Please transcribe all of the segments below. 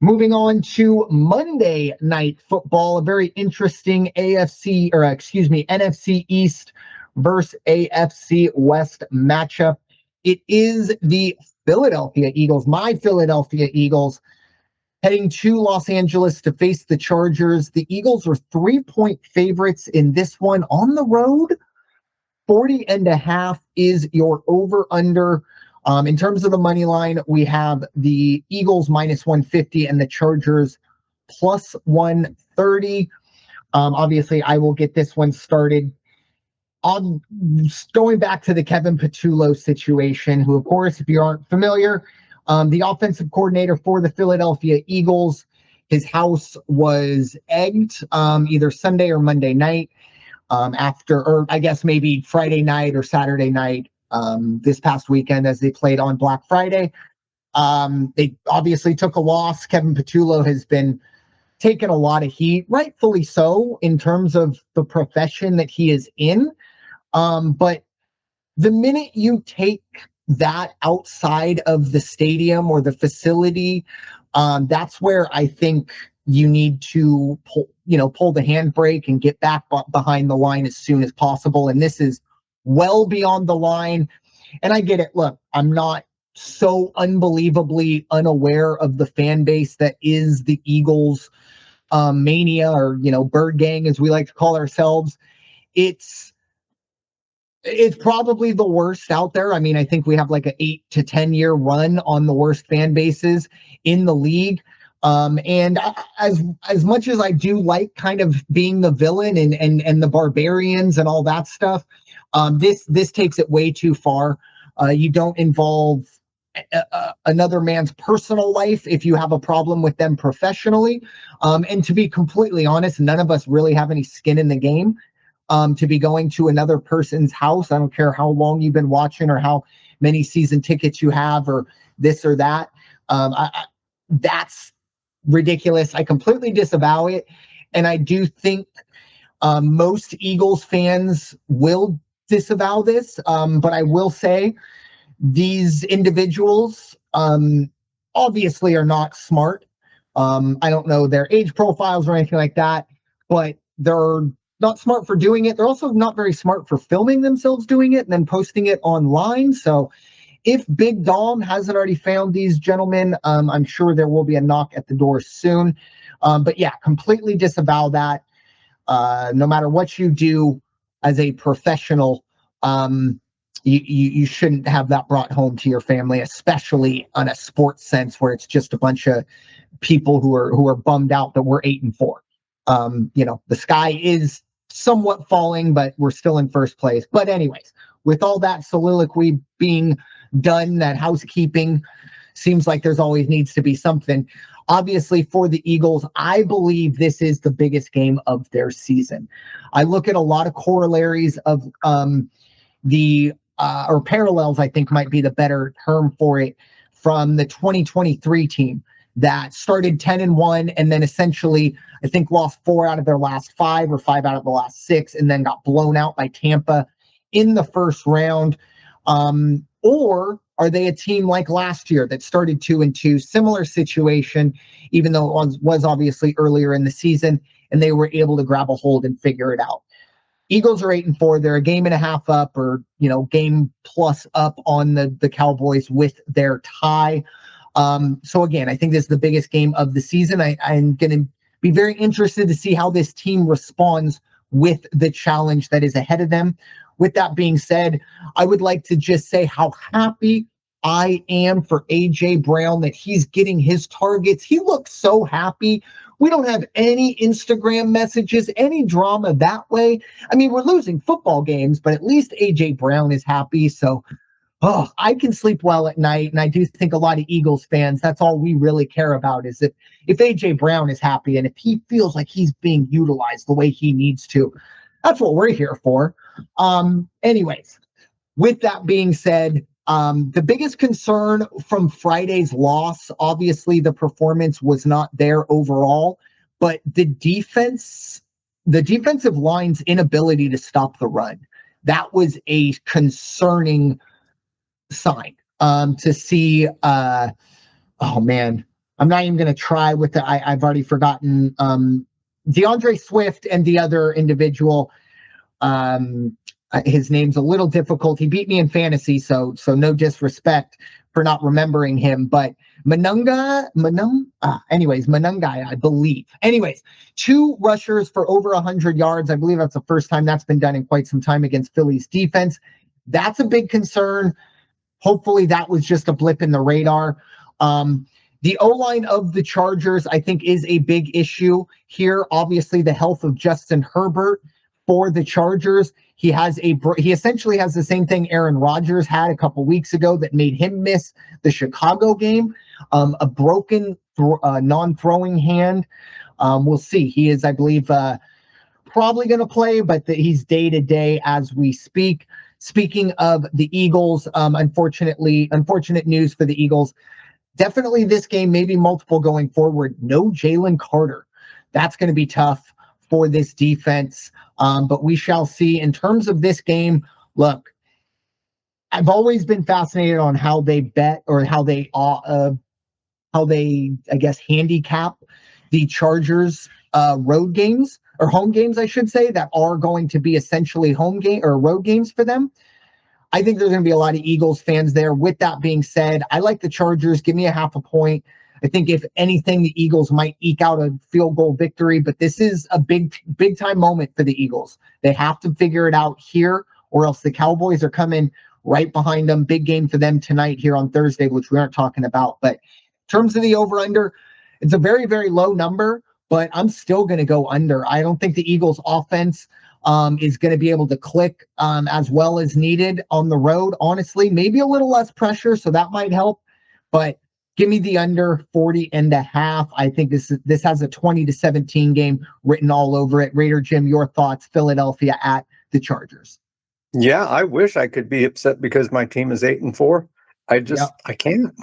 Moving on to Monday Night Football, a very interesting NFC East versus AFC West matchup. It is the Philadelphia Eagles, my Philadelphia Eagles, heading to Los Angeles to face the Chargers. The Eagles are 3-point favorites in this one on the road. 40.5 is your over-under. In terms of the money line, we have the Eagles minus 150 and the Chargers plus 130. Obviously, I will get this one started. Going back to the Kevin Patullo situation, who, of course, if you aren't familiar, the offensive coordinator for the Philadelphia Eagles, his house was egged either Sunday or Monday night or I guess maybe Friday night or Saturday night this past weekend as they played on Black Friday. They obviously took a loss. Kevin Patullo has been taking a lot of heat, rightfully so, in terms of the profession that he is in. But the minute you take that outside of the stadium or the facility, that's where I think you need to pull the handbrake and get back behind the line as soon as possible. And this is well beyond the line. And I get it. Look, I'm not so unbelievably unaware of the fan base that is the Eagles mania, or, Bird Gang, as we like to call ourselves. It's probably the worst out there. I mean, I think we have like an 8 to 10 year run on the worst fan bases in the league. And as much as I do like kind of being the villain and the barbarians and all that stuff, this takes it way too far. You don't involve another man's personal life if you have a problem with them professionally. And to be completely honest, none of us really have any skin in the game to be going to another person's house. I don't care how long you've been watching or how many season tickets you have or this or that. That's ridiculous. I completely disavow it. And I do think most Eagles fans will disavow this. But I will say these individuals obviously are not smart. I don't know their age profiles or anything like that, but they're not smart for doing it. They're also not very smart for filming themselves doing it and then posting it online. So if Big Dom hasn't already found these gentlemen, I'm sure there will be a knock at the door soon. But yeah, completely disavow that. No matter what you do as a professional, you shouldn't have that brought home to your family, especially on a sports sense where it's just a bunch of people who are bummed out that we're 8-4. The sky is somewhat falling, but we're still in first place. But anyways, with all that soliloquy being done, that housekeeping, seems like there's always needs to be something. Obviously, for the Eagles, I believe this is the biggest game of their season. I look at a lot of corollaries of or parallels, I think might be the better term for it, from the 2023 team that started 10-1 and then essentially, I think, lost 4 out of their last 5 or 5 out of the last 6 and then got blown out by Tampa in the first round. Or are they a team like last year that started 2-2, similar situation, even though it was obviously earlier in the season, and they were able to grab a hold and figure it out? Eagles are 8-4. They're a game and a half up, or game plus up on the Cowboys with their tie. So again, I think this is the biggest game of the season. I'm going to be very interested to see how this team responds with the challenge that is ahead of them. With that being said, I would like to just say how happy I am for A.J. Brown that he's getting his targets. He looks so happy. We don't have any Instagram messages, any drama that way. I mean, we're losing football games, but at least A.J. Brown is happy. So I can sleep well at night. And I do think a lot of Eagles fans, that's all we really care about, is if A.J. Brown is happy and if he feels like he's being utilized the way he needs to. That's what we're here for. Anyways, with that being said, the biggest concern from Friday's loss, obviously the performance was not there overall, but the defensive line's inability to stop the run, that was a concerning sign to see. Oh man, I'm not even going to try with the, I've already forgotten, DeAndre Swift and the other individual. His name's a little difficult. He beat me in fantasy, so no disrespect for not remembering him, but Manungai, I believe. Anyways, 2 rushers for over 100 yards. I believe that's the first time that's been done in quite some time against Philly's defense. That's a big concern. Hopefully that was just a blip in the radar. The O-line of the Chargers, I think, is a big issue here. Obviously, the health of Justin Herbert for the Chargers. He essentially has the same thing Aaron Rodgers had a couple weeks ago that made him miss the Chicago game. A broken non-throwing hand. We'll see. He is, I believe, probably going to play, but he's day-to-day as we speak. Speaking of the Eagles, unfortunate news for the Eagles. Definitely this game, maybe multiple going forward. No Jalen Carter. That's going to be tough for this defense. But we shall see. In terms of this game, look, I've always been fascinated on how they bet or how they I guess, handicap the Chargers road games or home games, I should say, that are going to be essentially home game or road games for them. I think there's going to be a lot of Eagles fans there. With that being said, I like the Chargers. Give me a 0.5 point. I think if anything, the Eagles might eke out a field goal victory, but this is a big time moment for the Eagles. They have to figure it out here, or else the Cowboys are coming right behind them. Big game for them tonight here on Thursday, which we aren't talking about. But in terms of the over-under, it's a very, very low number, but I'm still going to go under. I don't think the Eagles offense is going to be able to click as well as needed on the road. Honestly, maybe a little less pressure, so that might help. But give me the under 40.5. I think this has a 20-17 game written all over it. Raider Jim, your thoughts? Philadelphia at the Chargers. Yeah, I wish I could be upset because my team is 8-4. I can't.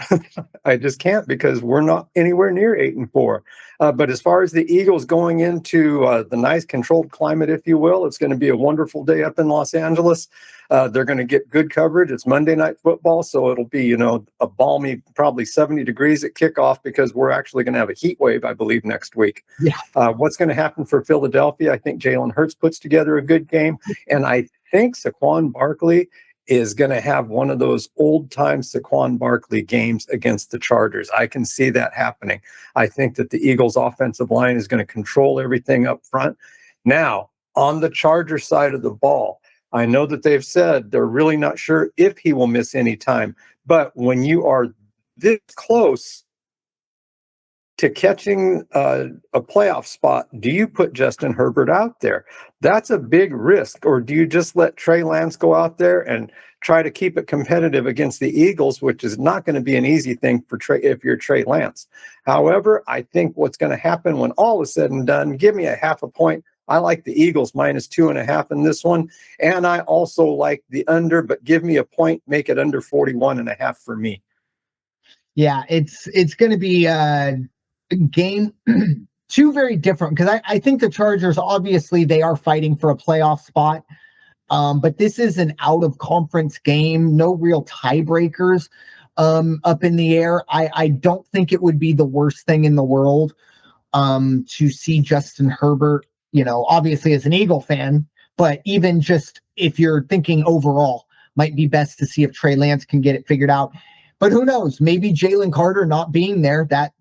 I just can't because we're not anywhere near 8-4. But as far as the Eagles going into the nice controlled climate, if you will, it's going to be a wonderful day up in Los Angeles. They're going to get good coverage. It's Monday Night Football, so it'll be, a balmy, probably 70 degrees at kickoff because we're actually going to have a heat wave, I believe, next week. Yeah. What's going to happen for Philadelphia? I think Jalen Hurts puts together a good game, and I think Saquon Barkley is going to have one of those old-time Saquon Barkley games against the Chargers. I can see that happening. I think that the Eagles' offensive line is going to control everything up front. Now, on the Chargers side of the ball, I know that they've said they're really not sure if he will miss any time, but when you are this close to catching a playoff spot, do you put Justin Herbert out there? That's a big risk. Or do you just let Trey Lance go out there and try to keep it competitive against the Eagles, which is not going to be an easy thing for Trey if you're Trey Lance. However, I think what's going to happen when all is said and done, give me a 0.5 point. I like the Eagles -2.5 in this one. And I also like the under, but give me a point, make it under 41.5 for me. Yeah, it's going to be game two very different because I think the Chargers, obviously they are fighting for a playoff spot, but this is an out of conference game, no real tiebreakers up in the air. I don't think it would be the worst thing in the world to see Justin Herbert, obviously as an Eagle fan, but even just if you're thinking overall, might be best to see if Trey Lance can get it figured out. But who knows, maybe Jalen Carter not being there, that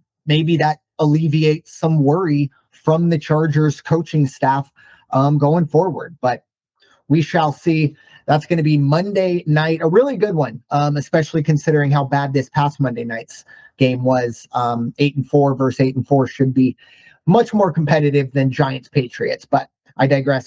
alleviates some worry from the Chargers coaching staff going forward. But we shall see. That's going to be Monday night, a really good one, especially considering how bad this past Monday night's game was. 8-4 versus 8-4 should be much more competitive than Giants Patriots, but I digress.